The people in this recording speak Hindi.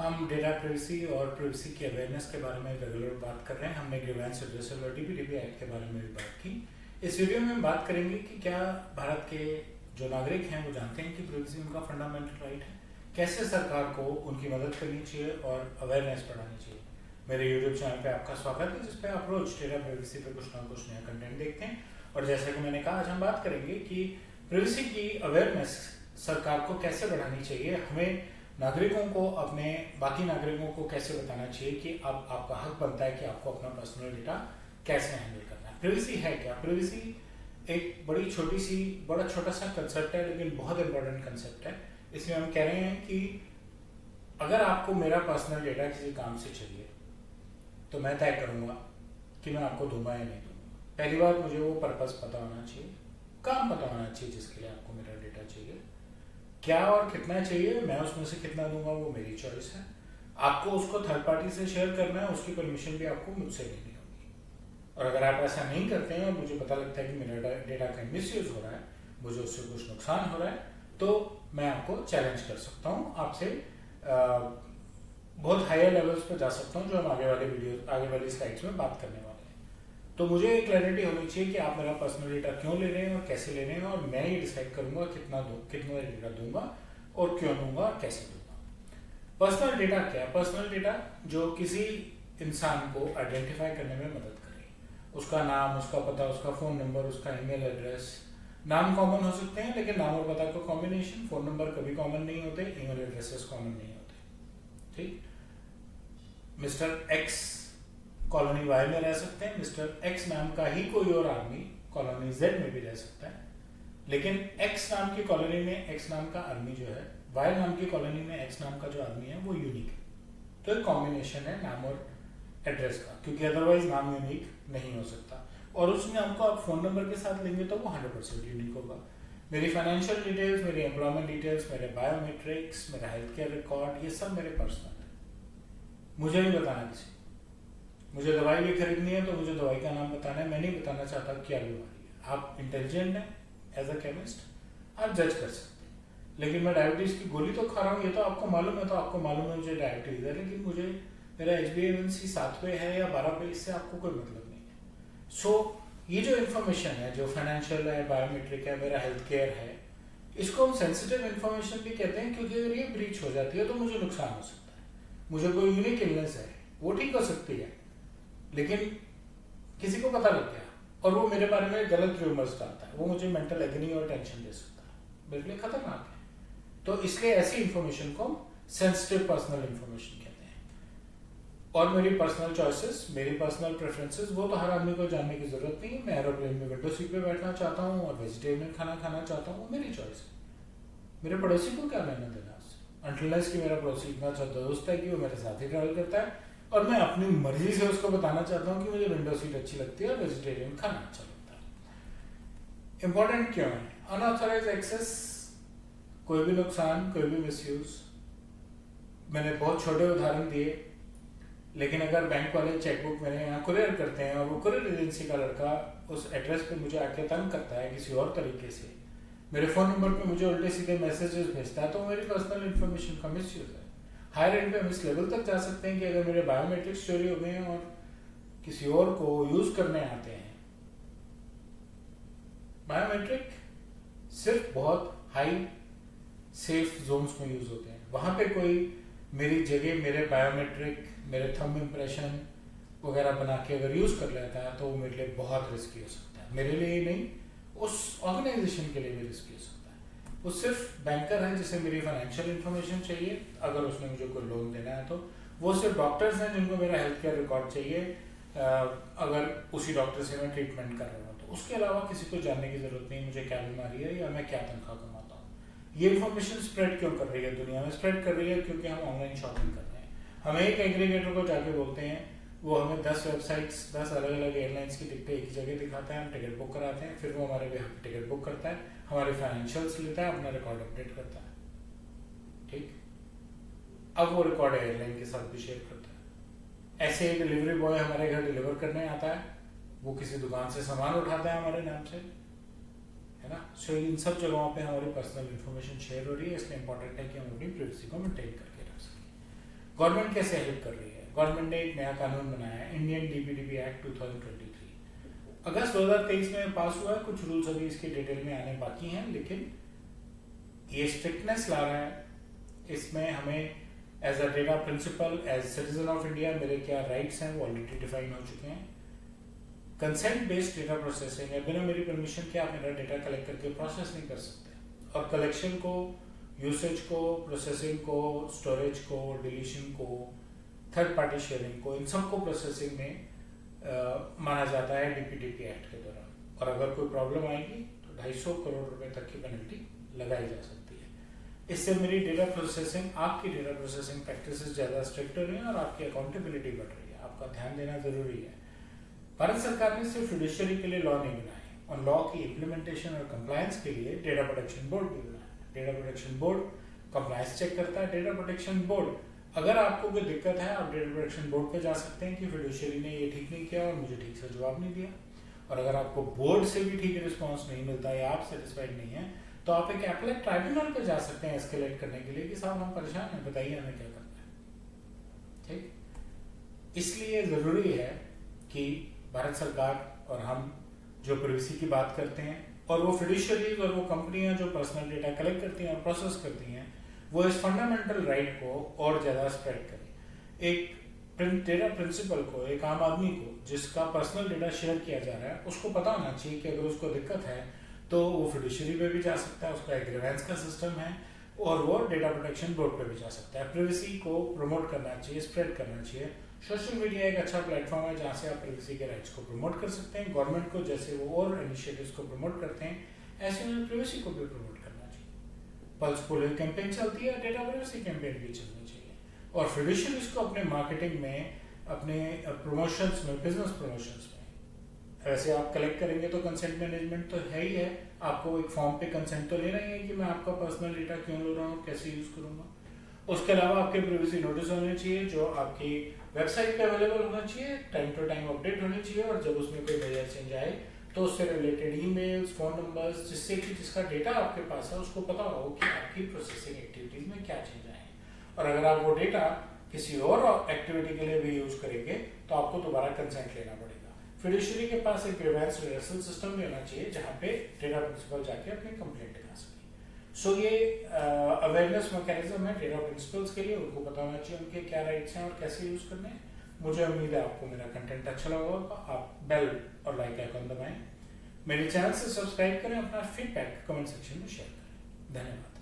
हम डेटा प्राइवेसी और प्राइवेसी की अवेयरनेस के बारे में रेगुलर बात कर रहे हैं। हमने ग्रीवेंस एड्रेसेबल और डीपीडीपी एक्ट के बारे में भी बात की। इस वीडियो में हम बात करेंगे कि क्या भारत के जो नागरिक हैं वो जानते हैं कि प्राइवेसी उनका फंडामेंटल राइट है, कैसे सरकार को उनकी मदद करनी चाहिए और अवेयरनेस बढ़ानी चाहिए। मेरे यूट्यूब चैनल पे आपका स्वागत है, जिसपे आप रोज डेटा प्राइवेसी पे कुछ ना कुछ नया कंटेंट देखते हैं। और जैसा कि मैंने कहा, आज हम बात करेंगे कि प्राइवेसी की अवेयरनेस सरकार को कैसे बढ़ानी चाहिए। हमें नागरिकों को, अपने बाकी नागरिकों को कैसे बताना चाहिए कि अब आपका हक बनता है कि आपको अपना पर्सनल डेटा कैसे हैंडल करना है। प्राइवेसी है क्या? प्राइवेसी एक बड़ा छोटा सा कंसेप्ट है, लेकिन बहुत इंपॉर्टेंट कंसेप्ट है। इसमें हम कह रहे हैं कि अगर आपको मेरा पर्सनल डेटा किसी काम से चाहिए तो मैं तय करूंगा कि मैं आपको दूंगा या नहीं दूंगा। पहली बात, मुझे वो पर्पस पता होना चाहिए, काम पता होना चाहिए जिसके लिए आपको मेरा डेटा चाहिए। क्या और कितना चाहिए, मैं उसमें से कितना दूंगा वो मेरी चॉइस है। आपको उसको थर्ड पार्टी से शेयर करना है, उसकी परमिशन भी आपको मुझसे लेनी होगी। और अगर आप ऐसा नहीं करते हैं और मुझे पता लगता है कि मेरा डेटा का मिसयूज हो रहा है, मुझे उससे कुछ नुकसान हो रहा है, तो मैं आपको चैलेंज कर सकता हूँ, आपसे बहुत हायर लेवल्स पर जा सकता हूँ, जो हम आगे वाली स्लाइड्स में बात करने वाले हैं। तो मुझे क्लैरिटी होनी चाहिए कि आप मेरा पर्सनल डेटा क्यों ले रहे हैं और कैसे ले रहे हैं, और मैं ये डिसाइड करूंगा कितना डेटा दूंगा और क्यों दूंगा और कैसे दूंगा। पर्सनल डेटा क्या है? पर्सनल डेटा जो किसी इंसान को आइडेंटिफाई करने में मदद करे। उसका नाम, उसका पता, उसका फोन नंबर, उसका ईमेल एड्रेस। नाम कॉमन हो सकते हैं, लेकिन नाम और पता का कॉम्बिनेशन। फोन नंबर कभी कॉमन नहीं होते, ईमेल एड्रेसेस कॉमन नहीं होते। ठीक, मिस्टर एक्स कॉलोनी वाई में रह सकते हैं, मिस्टर एक्स नाम का ही कोई और आदमी कॉलोनी जेड में भी रह सकता है, लेकिन एक्स नाम की कॉलोनी में एक्स नाम का आदमी जो है, वाई नाम की कॉलोनी में एक्स नाम का जो आदमी है वो यूनिक है। तो एक कॉम्बिनेशन है नाम और एड्रेस का, क्योंकि अदरवाइज नाम यूनिक नहीं हो सकता। और उस नाम को आप फोन नंबर के साथ लेंगे तो वो 100% यूनिक होगा। मेरी फाइनेंशियल डिटेल्स, मेरी एम्प्लॉयमेंट डिटेल्स, मेरे बायोमेट्रिक्स, मेरा हेल्थ केयर रिकॉर्ड, ये सब मेरे पर्सनल है। मुझे नहीं बताना किसी। मुझे दवाई भी खरीदनी है तो मुझे दवाई का नाम बताना है, मैं नहीं बताना चाहता क्या बीमारी है। आप इंटेलिजेंट हैं एज अ केमिस्ट, आप जज कर सकते हैं। लेकिन मैं डायबिटीज की गोली तो खा रहा हूँ, ये तो आपको मालूम है, तो आपको मालूम है मुझे डायबिटीज है, लेकिन मुझे मेरा HbA1c 7 पे है या 12 पे, इससे आपको कोई मतलब नहीं है। सो ये जो इन्फॉर्मेशन है, जो फाइनेंशियल है, बायोमेट्रिक है, मेरा हेल्थ केयर है, इसको हम सेंसिटिव इन्फॉर्मेशन भी कहते हैं, क्योंकि अगर ये ब्रीच हो जाती है तो मुझे नुकसान हो सकता है। मुझे कोई यूनिक इलनेस है, वो ठीक हो सकती है, लेकिन किसी को पता लग गया और वो मेरे बारे में गलत रूमर्स डालता है, वो मुझे मेंटल एग्नी और टेंशन दे सकता है, मेरे लिए खतरनाक है। तो इसलिए ऐसी इंफॉर्मेशन को सेंसिटिव पर्सनल इंफॉर्मेशन कहते हैं। और मेरी पर्सनल चॉइसेस, मेरी पर्सनल प्रेफरेंसेस, वो तो हर आदमी को जानने की जरूरत नहीं है। मैं एरोप्लेन में विंडो सीट पे बैठना चाहता हूँ और वेजिटेरियन खाना खाना चाहता हूँ, मेरी चॉइस है। मेरे पड़ोसी को क्या लेना देना उससे, अनटिल कि मेरा पड़ोसी इतना अच्छा दोस्त है कि वो मेरे साथ ही ट्रैवल करता है और मैं अपनी मर्जी से उसको बताना चाहता हूँ कि मुझे विंडो सीट अच्छी लगती है और वेजिटेरियन खाना अच्छा लगता है। इंपॉर्टेंट क्यों है? अनऑथराइज एक्सेस, कोई भी नुकसान, कोई भी मिसयूज। मैंने बहुत छोटे उदाहरण दिए, लेकिन अगर बैंक वाले चेकबुक मेरे यहाँ कुरियर करते हैं और वो कुरियर एजेंसी का लड़का उस एड्रेस पे मुझे आके तंग करता है किसी और तरीके से, मेरे फोन नंबर पे मुझे उल्टे सीधे मैसेजेस भेजता है, तो मेरी पर्सनल इंफॉर्मेशन का मिसयूज है। हायर एंड पे हम इस लेवल तक जा सकते हैं कि अगर मेरे बायोमेट्रिक्स चोरी हो गए हैं और किसी और को यूज करने आते हैं, बायोमेट्रिक सिर्फ बहुत हाई सेफ जोन्स में यूज होते हैं, वहां पे कोई मेरी जगह मेरे बायोमेट्रिक, मेरे थंब इंप्रेशन वगैरह बना के अगर यूज कर लेता है तो वो मेरे लिए बहुत रिस्की हो सकता है। मेरे लिए ही नहीं, उस ऑर्गेनाइजेशन के लिए भी रिस्की हो सकता है। वो सिर्फ बैंकर है जिसे मेरी फाइनेंशियल इंफॉर्मेशन चाहिए, अगर उसने मुझे कोई लोन देना है तो। वो सिर्फ डॉक्टर्स हैं जिनको मेरा हेल्थ केयर रिकॉर्ड चाहिए, अगर उसी डॉक्टर से मैं ट्रीटमेंट कर रहा हूँ तो। उसके अलावा किसी को जानने की जरूरत नहीं मुझे क्या बीमारी है या मैं क्या तनख्वाह कमाता हूँ। ये इन्फॉर्मेशन स्प्रेड क्यों कर रही है दुनिया में? स्प्रेड कर रही है क्योंकि हम ऑनलाइन शॉपिंग कर रहे हैं। हम एक एग्रीगेटर को जाके बोलते हैं, वो हमें 10 वेबसाइट्स, 10 अलग अलग एयरलाइंस की टिकटें एक ही जगह दिखाता है, हम टिकट बुक कराते हैं, फिर वो हमारे यहाँ टिकट बुक करता है, हमारे फाइनेंशियल्स लेता है, अपना रिकॉर्ड अपडेट करता है। ठीक, अब वो रिकॉर्ड एयरलाइन के साथ भी शेयर करता है। ऐसे ही डिलीवरी बॉय हमारे घर डिलीवर करने आता है, वो किसी दुकान से सामान उठाता है हमारे नाम से, है ना। सो इन सब जगहों पे हमारी पर्सनल इंफॉर्मेशन शेयर हो रही है, इसलिए इंपॉर्टेंट है कि हम अपनी प्राइवेसी को मेंटेन करके रख सकें। गवर्नमेंट कैसे हेल्प कर रही है? गवर्नमेंट ने एक नया कानून बनाया है, इंडियन डीपीडीपी एक्ट 2023। अगस्त 2023 में पास हुआ है। कुछ रूल्स अभी इसके डिटेल में आने बाकी हैं, लेकिन ये स्ट्रिक्टनेस ला रहा है। इसमें हमें as a data principal, as citizen of India, मेरे क्या राइट्स हैं वो ऑलरेडी डिफाइन हो चुके हैं। कंसेंट बेस्ड डेटा प्रोसेसिंग है, बिना मेरी परमिशन के आप मेरा डेटा कलेक्ट करके प्रोसेस नहीं कर सकते। और कलेक्शन को, यूसेज को, प्रोसेसिंग को, स्टोरेज को, डिलीशन को, थर्ड पार्टी शेयरिंग को, इन सबको प्रोसेसिंग में माना जाता है डीपीडीपी एक्ट के दौरान। और अगर कोई प्रॉब्लम आएगी तो 250 करोड़ रुपए तक की पेनल्टी लगाई जा सकती है। इससे मेरी डेटा प्रोसेसिंग, आपकी डेटा प्रोसेसिंग प्रैक्टिसेस ज़्यादा स्ट्रिक्ट हो रही हैं और आपकी अकाउंटेबिलिटी बढ़ रही है। आपका ध्यान देना जरूरी है। भारत सरकार ने सिर्फ फिड्यूशियरी के लिए लॉ नहीं बनाए, और लॉ की इम्प्लीमेंटेशन और कंप्लायंस के लिए डेटा प्रोटेक्शन बोर्ड भी बनाया। Data protection board compliance check करता है। डेटा प्रोटेक्शन बोर्ड, अगर आपको कोई दिक्कत है, आप डेटा प्रोटेक्शन बोर्ड पे जा सकते हैं कि फिड्यूशियरी ने ये ठीक नहीं किया और मुझे ठीक से जवाब नहीं दिया। और अगर आपको बोर्ड से भी ठीक रिस्पॉन्स नहीं मिलता या आप सेटिस्फाइड नहीं है, तो आप एक एपलेट ट्राइब्यूनल पे जा सकते हैं एस्केलेट करने के लिए कि साहब हम परेशान हैं, बताइए हमें क्या करना है। ठीक, इसलिए जरूरी है कि भारत सरकार और हम जो प्राइवेसी की बात करते हैं, और वो फिड्यूशियरीज और वो कंपनियां जो पर्सनल डेटा कलेक्ट करती हैं और प्रोसेस करती हैं, वो इस फंडामेंटल राइट को और ज्यादा स्प्रेड करें। एक डेटा प्रिंसिपल को, एक आम आदमी को जिसका पर्सनल डेटा शेयर किया जा रहा है, उसको पता होना चाहिए कि अगर उसको दिक्कत है तो वो फिड्यूशियरी पे भी जा सकता है, उसका एक ग्रीवेंस का सिस्टम है, और वो डेटा प्रोटेक्शन बोर्ड पे भी जा सकता है। प्राइवेसी को प्रमोट करना चाहिए, स्प्रेड करना चाहिए। सोशल मीडिया एक अच्छा प्लेटफॉर्म है जहाँ से आप प्राइवेसी के राइट्स को प्रमोट कर सकते हैं। गवर्नमेंट को जैसे वो और इनिशिएटिव्स को प्रमोट करते हैं, ऐसे उन्हें प्राइवेसी को भी प्रमोट करना चाहिए। पल्स पोलियो कैंपेन चलती है, डेटा प्राइवेसी कैंपेन भी चलनी चाहिए। और फिड्यूशियरीज को अपने मार्केटिंग में, अपने प्रमोशंस में, बिजनेस प्रमोशंस में, वैसे आप कलेक्ट करेंगे तो कंसेंट मैनेजमेंट तो है ही है। आपको एक फॉर्म पे कंसेंट तो लेना ही है कि मैं आपका पर्सनल डेटा क्यों ले रहा हूँ, कैसे यूज करूंगा। उसके अलावा आपके प्राइवेसी नोटिस होने चाहिए जो आपकी वेबसाइट पे अवेलेबल होना चाहिए, टाइम टू टाइम अपडेट होनी चाहिए। और जब उसमें कोई मेजर चेंज आए तो उससे रिलेटेड ईमेल्स, फोन नंबर्स, जिससे कि जिसका डेटा आपके पास है उसको पता हो कि आपकी प्रोसेसिंग एक्टिविटीज में क्या चेंज आए। और अगर आप वो डेटा किसी और एक्टिविटी के लिए भी यूज करेंगे तो आपको दोबारा कंसेंट लेना पड़ेगा। फिड्यूशियरी के पास एक ग्रीवेंस रिहर्सल सिस्टम भी होना चाहिए जहाँ पे डेटा प्रिंसिपल जाके अपनी कंप्लेंट दिखा सके। सो ये अवेयरनेस मैकेनिज्म है डेटा प्रिंसिपल्स के लिए, उनको पता होना चाहिए उनके क्या राइट्स हैं और कैसे यूज करने हैं। मुझे उम्मीद है आपको मेरा कंटेंट अच्छा लगा होगा। आप बेल और लाइक आइकन दबाएं, मेरे चैनल से सब्सक्राइब करें, अपना फीडबैक कमेंट सेक्शन में शेयर करें। धन्यवाद।